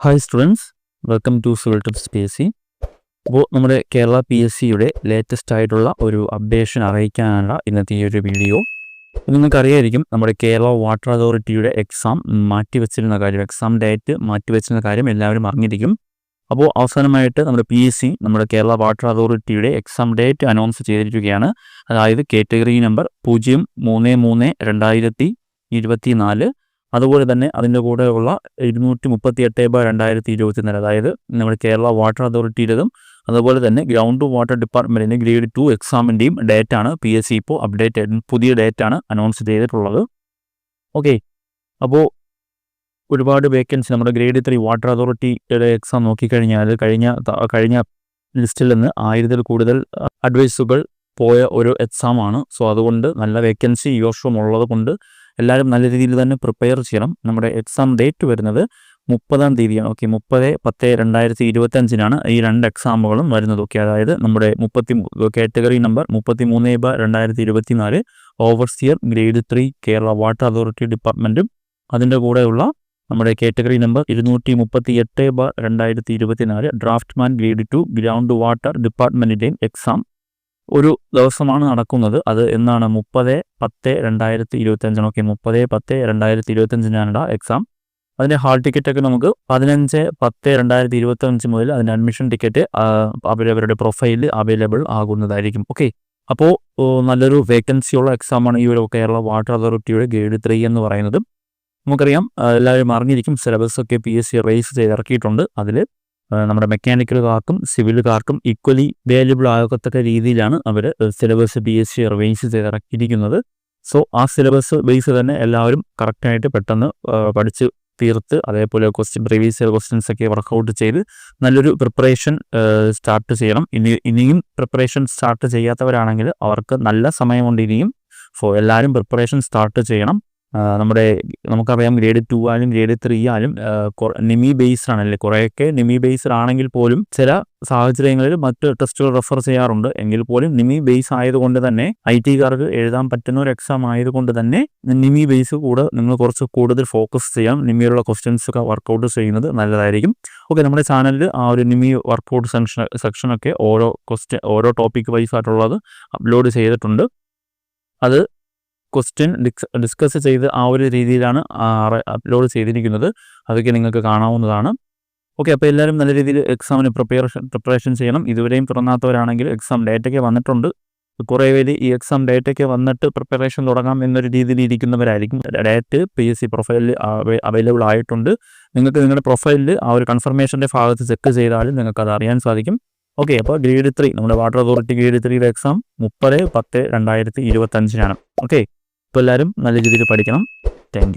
Hi students, welcome to civil tips P S C. അപ്പോൾ നമ്മുടെ Kerala P S സിയുടെ latest ആയിട്ടുള്ള ഒരു അപ്ഡേഷൻ അറിയിക്കാനുള്ള ഇന്നത്തെ ഈ ഒരു വീഡിയോ. നിങ്ങൾക്കറിയായിരിക്കും, നമ്മുടെ കേരള വാട്ടർ അതോറിറ്റിയുടെ എക്സാം എക്സാം ഡേറ്റ് മാറ്റിവെച്ചിരുന്ന കാര്യം എല്ലാവരും അറിഞ്ഞിരിക്കും. അപ്പോൾ അവസാനമായിട്ട് നമ്മുടെ പി എസ് സി നമ്മുടെ കേരള വാട്ടർ അതോറിറ്റിയുടെ എക്സാം ഡേറ്റ് അനൗൺസ് ചെയ്തിരിക്കുകയാണ്. അതായത് കാറ്റഗറി നമ്പർ 033/2024, അതുപോലെ തന്നെ അതിൻ്റെ കൂടെയുള്ള 238/2024, അതായത് നമ്മുടെ കേരള വാട്ടർ അതോറിറ്റിയുടേതും അതുപോലെ തന്നെ ഗ്രൗണ്ട് വാട്ടർ ഡിപ്പാർട്ട്മെൻറ്റിൻ്റെ ഗ്രേഡ് 2 എക്സാമിൻ്റെയും ഡേറ്റാണ് പി എസ് സി ഇപ്പോൾ പുതിയ ഡേറ്റാണ് അനൗൺസ് ചെയ്തിട്ടുള്ളത്. ഓക്കെ, അപ്പോൾ ഒരുപാട് വേക്കൻസി നമ്മുടെ ഗ്രേഡ് 3 വാട്ടർ അതോറിറ്റിയുടെ എക്സാം നോക്കിക്കഴിഞ്ഞാൽ കഴിഞ്ഞ ലിസ്റ്റിൽ നിന്ന് 1000-ൽ കൂടുതൽ അഡ്വൈസുകൾ പോയ ഒരു എക്സാമാണ്. സോ അതുകൊണ്ട് നല്ല വേക്കൻസി ഈ വർഷം ഉള്ളത് കൊണ്ട് എല്ലാവരും നല്ല രീതിയിൽ തന്നെ പ്രിപ്പയർ ചെയ്യണം. നമ്മുടെ എക്സാം ഡേറ്റ് വരുന്നത് 30-ാം തീയതിയാണ്. ഓക്കെ, 30/10/2025 ഈ രണ്ട് എക്സാമുകളും വരുന്നത്. ഓക്കെ, അതായത് നമ്മുടെ category number 33/2024 overseer grade 3 Kerala water authority ഡിപ്പാർട്ട്മെൻറ്റും അതിൻ്റെ കൂടെയുള്ള നമ്മുടെ category number 238/2024 draftsman grade 2 ground water ഡിപ്പാർട്ട്മെൻറ്റിൻ്റെയും എക്സാം ഒരു ദിവസമാണ് നടക്കുന്നത്. അത് എന്നാണ് 30/10/2025. Okay, 30/10/2025 exam. അതിൻ്റെ ഹാൾ ടിക്കറ്റൊക്കെ നമുക്ക് 15/10/2025 മുതൽ അതിൻ്റെ അഡ്മിഷൻ ടിക്കറ്റ് അവരവരുടെ പ്രൊഫൈലിൽ അവൈലബിൾ ആകുന്നതായിരിക്കും. ഓക്കെ, അപ്പോൾ നല്ലൊരു വേക്കൻസിയുള്ള എക്സാമാണ് ഈ ഒരു കേരള വാട്ടർ അതോറിറ്റിയുടെ ഗ്രേഡ് 3 എന്ന് പറയുന്നത്. നമുക്കറിയാം, എല്ലാവരും അറിഞ്ഞിരിക്കും, സിലബസൊക്കെ പി എസ് സി റൈസ് ചെയ്തിറക്കിയിട്ടുണ്ട്. അതിൽ നമ്മുടെ മെക്കാനിക്കലുകാർക്കും സിവിലുകാർക്കും ഈക്വലി വാല്യുബിൾ ആകത്തക്ക രീതിയിലാണ് അവർ syllabus P S C revise ചെയ്തിറക്കിയിരിക്കുന്നത്. സോ ആ സിലബസ് ബേസ് തന്നെ എല്ലാവരും കറക്റ്റായിട്ട് പെട്ടെന്ന് പഠിച്ച് തീർത്ത്, അതേപോലെ പ്രീവിയസ് ഇയർ ക്വസ്റ്റ്യൻസ് ഒക്കെ വർക്കൗട്ട് ചെയ്ത് നല്ലൊരു പ്രിപ്പറേഷൻ സ്റ്റാർട്ട് ചെയ്യണം. ഇനിയും പ്രിപ്പറേഷൻ സ്റ്റാർട്ട് ചെയ്യാത്തവരാണെങ്കിൽ അവർക്ക് നല്ല സമയമുണ്ട് ഇനിയും. സോ എല്ലാവരും പ്രിപ്പറേഷൻ സ്റ്റാർട്ട് ചെയ്യണം. നമുക്കറിയാം, ഗ്രേഡ് 2 ആയാലും ഗ്രേഡ് 3 ആയാലും നിമി ബേസ്ഡ് ആണല്ലേ. കുറേയൊക്കെ നിമി ബേസ്ഡ് ആണെങ്കിൽ പോലും ചില സാഹചര്യങ്ങളിൽ മറ്റ് ടെസ്റ്റുകൾ റെഫർ ചെയ്യാറുണ്ട്. എങ്കിൽ പോലും നിമി ബേസ് ആയതുകൊണ്ട് തന്നെ IT-കാർക്ക് എഴുതാൻ പറ്റുന്ന ഒരു എക്സാം ആയതുകൊണ്ട് തന്നെ നിമി ബേസ് നിങ്ങൾ കുറച്ച് കൂടുതൽ ഫോക്കസ് ചെയ്യാം. നിമിയിലുള്ള ക്വസ്റ്റ്യൻസ് ഒക്കെ വർക്കൗട്ട് ചെയ്യുന്നത് നല്ലതായിരിക്കും. ഓക്കെ, നമ്മുടെ ചാനലിൽ ആ ഒരു നിമി വർക്കൗട്ട് സെക്ഷനൊക്കെ ഓരോ ടോപ്പിക് വൈസ് ആയിട്ടുള്ളത് അപ്ലോഡ് ചെയ്തിട്ടുണ്ട്. അത് ക്വസ്റ്റ്യൻ ഡിസ്കസ് ചെയ്ത് ആ ഒരു രീതിയിലാണ് അപ്ലോഡ് ചെയ്തിരിക്കുന്നത്. അതൊക്കെ നിങ്ങൾക്ക് കാണാവുന്നതാണ്. ഓക്കെ, അപ്പോൾ എല്ലാവരും നല്ല രീതിയിൽ എക്സാമിന് പ്രിപ്പറേഷൻ ചെയ്യണം. ഇതുവരെയും തുറന്നാത്തവരാണെങ്കിൽ എക്സാം ഡേറ്റൊക്കെ വന്നിട്ടുണ്ട്. കുറേ പേര് ഈ എക്സാം ഡേറ്റൊക്കെ വന്നിട്ട് പ്രിപ്പറേഷൻ തുടങ്ങാം എന്നൊരു രീതിയിൽ ഇരിക്കുന്നവരായിരിക്കും. ഡേറ്റ് പി എസ് സി പ്രൊഫൈലിൽ അവൈലബിൾ ആയിട്ടുണ്ട്. നിങ്ങൾക്ക് നിങ്ങളുടെ പ്രൊഫൈലിൽ ആ ഒരു കൺഫർമേഷൻ്റെ ഭാഗത്ത് ചെക്ക് ചെയ്താലും നിങ്ങൾക്ക് അത് അറിയാൻ സാധിക്കും. ഓക്കെ, അപ്പോൾ ഗ്രേഡ് 3 നമ്മുടെ വാട്ടർ അതോറിറ്റി ഗ്രേഡ് 3യുടെ എക്സാം 30/10/2025. ഓക്കെ, ഇപ്പോൾ എല്ലാവരും നല്ല രീതിയിൽ പഠിക്കണം. Thank U.